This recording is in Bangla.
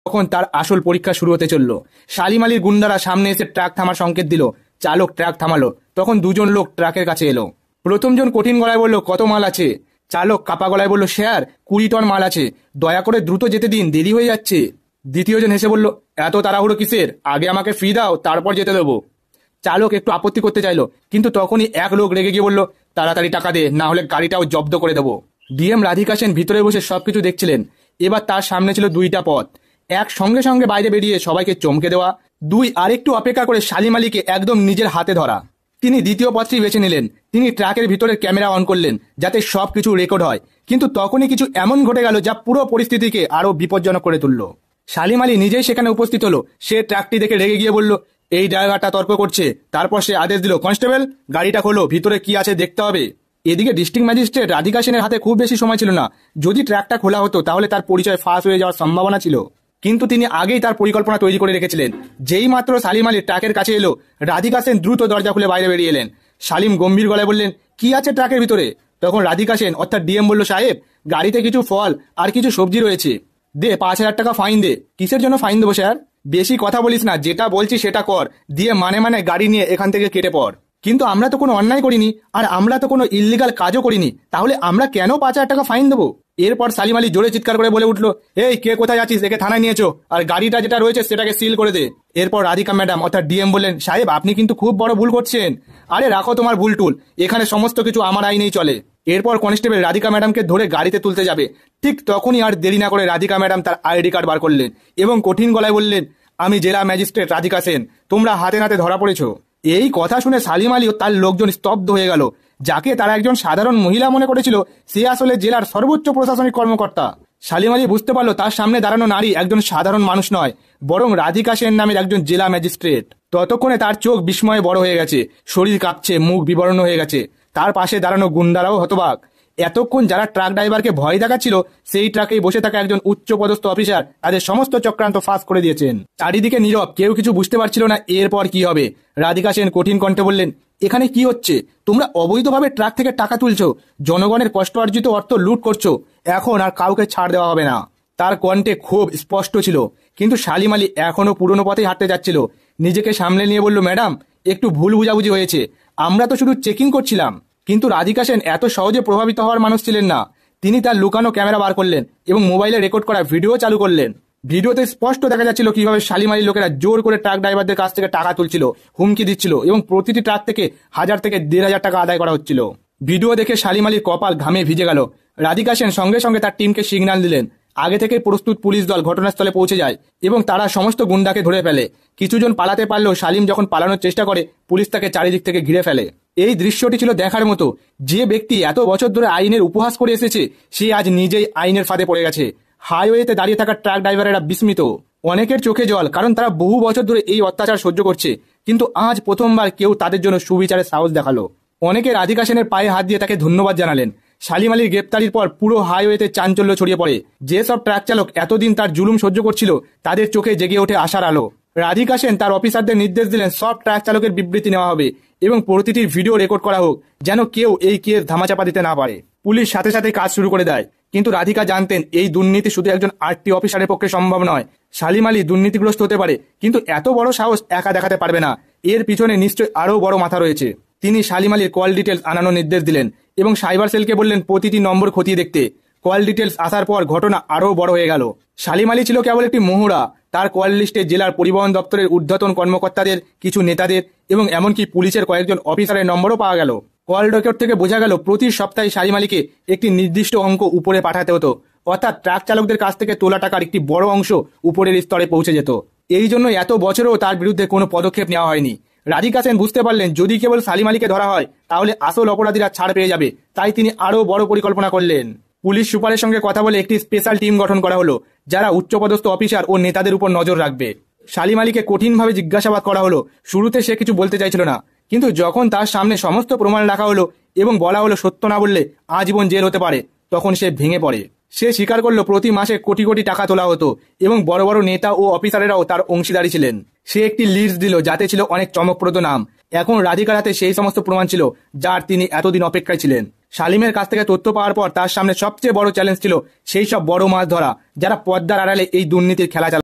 তখন তার আসল পরীক্ষা শুরু হতে চলল। শালিম আলীর গুন্ডারা সামনে এসে ট্রাক থামার সংকেত দিল। চালক ট্রাক থামালো। তখন দুজন লোক ট্রাকের কাছে এলো। প্রথম জন কঠিন গলায় বলল, কত মাল আছে? চালক কাপা গলায় বলল, স্যার 20 টন মাল আছে, দয়া করে দ্রুত যেতে দিন, দেরি হয়ে যাচ্ছে। দ্বিতীয় জন হেসে বলল, এত তাড়াহুড়ো কিসের? আগে আমাকে ফি দাও, তারপর যেতে দেবো। চালক একটু আপত্তি করতে চাইলো, কিন্তু তখনই এক লোক রেগে গিয়ে বলল, তাড়াতাড়ি টাকা দে, না হলে গাড়িটাও জব্দ করে দেবো। ডিএম রাধিকা সেন ভিতরে বসে সবকিছু দেখছিলেন। এবার তার সামনে ছিল দুইটা পথ। এক, সঙ্গে সঙ্গে বাইরে বেরিয়ে সবাইকে চমকে দেওয়া। দুই, আরেকটু অপেক্ষা করে শালিম আলীকে একদম নিজের হাতে ধরা। তিনি দ্বিতীয় পথটি বেছে নিলেন। তিনি ট্রাকের ভিতরের ক্যামেরা অন করলেন যাতে সবকিছু রেকর্ড হয়। কিন্তু তখনই কিছু এমন ঘটে গেল যা পুরো পরিস্থিতিকে আরো বিপজ্জনক করে তুলল। শালিম আলী নিজেই সেখানে উপস্থিত হলো। সে ট্রাকটি দেখে রেগে গিয়ে বলল, এই ড্রাইভারটা তর্ক করছে। তারপর সে আদেশ দিল, কনস্টেবল, গাড়িটা খোলো, ভিতরে কি আছে দেখতে হবে। এদিকে ডিস্ট্রিক্ট ম্যাজিস্ট্রেট রাধিকা সেনের হাতে খুব বেশি সময় ছিল না। যদি ট্রাকটা খোলা হতো তাহলে তার পরিচয় ফাঁস হয়ে যাওয়ার সম্ভাবনা ছিল। কিন্তু তিনি আগেই তার পরিকল্পনা তৈরি করে রেখেছিলেন। যেই মাত্র শালিম আলী ট্রাকের কাছে এলো, রাধিকা সেন দ্রুত দরজা খুলে বাইরে বেরিয়ে এলেন। শালিম গম্ভীর গলায় বললেন, কি আছে ট্রাকের ভিতরে? তখন রাধিকা সেন অর্থাৎ ডিএম বলল, সাহেব, গাড়িতে কিছু ফল আর কিছু সবজি রয়েছে। দে 5,000 টাকা ফাইন দে। কিসের জন্য ফাইন দেবো স্যার? বেশি কথা বলিস না, যেটা বলছি সেটা কর। দিয়ে মানে গাড়ি নিয়ে এখান থেকে কেটে পড়। কিন্তু আমরা তো কোনো অন্যায় করিনি, আর আমরা তো কোনো ইল্লিগাল কাজও করিনি, তাহলে আমরা কেন 5,000 টাকা ফাইন দেবো? এরপর শালিম আলী জোরে চিৎকার করে বলে উঠলো, এই কে কোথায় আছিস? একে থানায় নিয়েছো, আর গাড়িটা যেটা রয়েছে সেটাকে সিল করে দে। এরপর রাধিকা ম্যাডাম অর্থাৎ ডিএম বললেন, সাহেব, আপনি কিন্তু খুব বড় ভুল করছেন। আরে রাখো তোমার ভুল টুল, এখানে সমস্ত কিছু আমার আইনেই চলে। এরপর কনস্টেবল রাধিকা ম্যাডামকে ধরে গাড়িতে তুলতে যাবে। ঠিক তখনই আর দেরি না করে রাধিকা ম্যাডাম তার আইডি কার্ড বার করলেন এবং কঠিন গলায় বললেন, আমি জেলা ম্যাজিস্ট্রেট রাধিকা সেন, তোমরা হাতে নাতে ধরা পড়েছো। এই কথা শুনে শালিম আলী ও তার লোকজন স্তব্ধ হয়ে গেল। যাকে তারা একজন সাধারণ মহিলা মনে করেছিল, সে আসলে জেলার সর্বোচ্চ প্রশাসনিক কর্মকর্তা। শালিম আলী বুঝতে পারলো তার সামনে দাঁড়ানো নারী একজন সাধারণ মানুষ নয়, বরং রাধিকা সেন নামের একজন জেলা ম্যাজিস্ট্রেট। ততক্ষণে তার চোখ বিস্ময়ে বড় হয়ে গেছে, শরীর কাঁপছে, মুখ বিবর্ণ হয়ে গেছে। তার পাশে দাঁড়ানো গুন্ডারাও হতবাক। এতক্ষণ যারা ট্রাক ড্রাইভারকে ভয় দেখাচ্ছিল, সেই ট্রাকেই বসে থাকা একজন উচ্চপদস্থ অফিসার তাদের সমস্ত চক্রান্ত ফাঁস করে দিয়েছেন। চারিদিকে নীরব, কেউ কিছু বুঝতে পারছিল না এরপর কি হবে। রাধিকা সেন কঠিন কণ্ঠে বললেন, এখানে কি হচ্ছে? তোমরা অবৈধভাবে ট্রাক থেকে টাকা তুলছো, জনগণের কষ্ট অর্জিত অর্থ লুট করছো। এখন আর কাউকে ছাড় দেওয়া হবে না। তার কণ্ঠে খুব স্পষ্ট ছিল। কিন্তু শালিম আলী এখনো পুরনো পথেই হাঁটতে যাচ্ছিল। নিজেকে সামলে নিয়ে বলল, ম্যাডাম, একটু ভুল বুঝাবুঝি হয়েছে, আমরা তো শুধু চেকিং করছিলাম। কিন্তু রাধিকা সেন এত সহজে প্রভাবিত হওয়ার মানুষ ছিলেন না। তিনি তার লুকানো ক্যামেরা বার করলেন এবং মোবাইলে রেকর্ড করা ভিডিও চালু করলেন। ভিডিওতে স্পষ্ট দেখা যাচ্ছিল কিভাবে শালিম আলীর লোকেরা জোর করে ট্রাক ড্রাইভারদের কাছ থেকে টাকা তুলছিল, হুমকি দিচ্ছিল এবং প্রতিটি ট্রাক থেকে 1,000 থেকে 1,500 টাকা আদায় করা হচ্ছিল। ভিডিও দেখে শালিম আলীর কপাল ঘামে ভিজে গেল। রাধিকা সেন সঙ্গে সঙ্গে তার টিমকে সিগন্যাল দিলেন। আগে থেকে প্রস্তুত পুলিশ দল ঘটনাস্থলে পৌঁছে যায় এবং তারা সমস্ত গুন্ডাকে ধরে ফেলে। কিছুজন পালাতে পারলেও শালিম যখন পালানোর চেষ্টা করে, পুলিশ তাকে চারিদিক থেকে ঘিরে ফেলে। এই দৃশ্যটি ছিল দেখার মতো। যে ব্যক্তি এত বছর ধরে আইনের উপহাস করে এসেছে, সে আজ নিজেই আইনের ফাঁদে পড়ে গেছে। হাইওয়েতে দাঁড়িয়ে থাকা ট্রাক ড্রাইভারেরা বিস্মিত। অনেকের চোখে জল, কারণ তারা বহু বছর ধরে এই অত্যাচার সহ্য করছে। কিন্তু আজ প্রথমবার কেউ তাদের জন্য সুবিচারের সাহস দেখালো। অনেকে রাধিকা সেনের পায়ে হাত দিয়ে তাকে ধন্যবাদ জানালেন। শালিম আলীর গ্রেপ্তারির পর পুরো হাইওয়েতে চাঞ্চল্য ছড়িয়ে পড়ে। যেসব ট্রাক চালক এতদিন তার জুলুম সহ্য করছিল, তাদের চোখে জেগে ওঠে আশার আলো। রাধিকা সেন তার অফিসারদের নির্দেশ দিলেন, সব ট্রাক চালকের বিবৃতি নেওয়া হবে এবং প্রতিটির ভিডিও রেকর্ড করা হোক, যেন কেউ এই কেস ধামাচাপা দিতে না পারে। পুলিশ সাথে সাথে কাজ শুরু করে দেয়। কিন্তু রাধিকা জানতেন, এই দুর্নীতি শুধু একজন আরটি অফিসারের পক্ষে সম্ভব নয়। শালিম আলী দুর্নীতিগ্রস্ত হতে পারে, কিন্তু এত বড় সাহস একা দেখাতে পারবে না। এর পিছনে নিশ্চয়ই আরও বড় মাথা রয়েছে। তিনি শালিম আলীর কল ডিটেলস আনানোর নির্দেশ দিলেন এবং সাইবার সেলকে বললেন প্রতিটি নম্বর খতিয়ে দেখতে। কল ডিটেলস আসার পর ঘটনা আরও বড় হয়ে গেল। শালিম আলী ছিল কেবল একটি মোহরা। তার কল লিস্টে জেলার পরিবহন দপ্তরের ঊর্ধ্বতন কর্মকর্তাদের, কিছু নেতাদের এবং এমনকি পুলিশের কয়েকজন অফিসারের নম্বরও পাওয়া গেল। কল রেকর্ড থেকে বোঝা গেল প্রতি সপ্তাহে শালিম আলীকে একটি নির্দিষ্ট অঙ্ক উপরে পাঠাতে হতো, অর্থাৎ ট্রাক চালকদের কাছ থেকে তোলা টাকার একটি বড় অংশ উপরের স্তরে পৌঁছে যেত। এই জন্য এত বছরেও তার বিরুদ্ধে কোনো পদক্ষেপ নেওয়া হয়নি। রাধিকা সেন বুঝতে পারলেন, যদি কেবল শালিম আলীকে ধরা হয় তাহলে আসল অপরাধীরা ছাড় পেয়ে যাবে। তাই তিনি আরও বড় পরিকল্পনা করলেন। পুলিশ সুপারের সঙ্গে কথা বলে একটি স্পেশাল টিম গঠন করা হলো, যারা উচ্চপদস্থ অফিসার ও নেতাদের উপর নজর রাখবে। শালিম আলীকে কঠিনভাবে জিজ্ঞাসাবাদ করা হলো। শুরুতে সে কিছু বলতে চাইছিল না, কিন্তু যখন তার সামনে সমস্ত প্রমাণ রাখা হলো এবং বলা হলো সত্য না বললে আজীবন জেল হতে পারে, তখন সে ভেঙে পড়ে। সে স্বীকার করলো প্রতি মাসে কোটি কোটি টাকা তোলা হতো এবং বড় বড় নেতা ও অফিসারেরাও তার অংশীদারি ছিলেন। সে একটি লিস্ট দিল যাতে ছিল অনেক চমকপ্রদ নাম। এখন রাধিকার হাতে সেই সমস্ত প্রমাণ ছিল যার তিনি এতদিন অপেক্ষায় ছিলেন। শালিমের কাছ থেকে তথ্য পাওয়ার পর তার সামনে সবচেয়ে বড় চ্যালেঞ্জ ছিল সেই সব বড় মাছ ধরা, যারা পর্দার আড়ালে এই দুর্নীতির খেলা চালায়।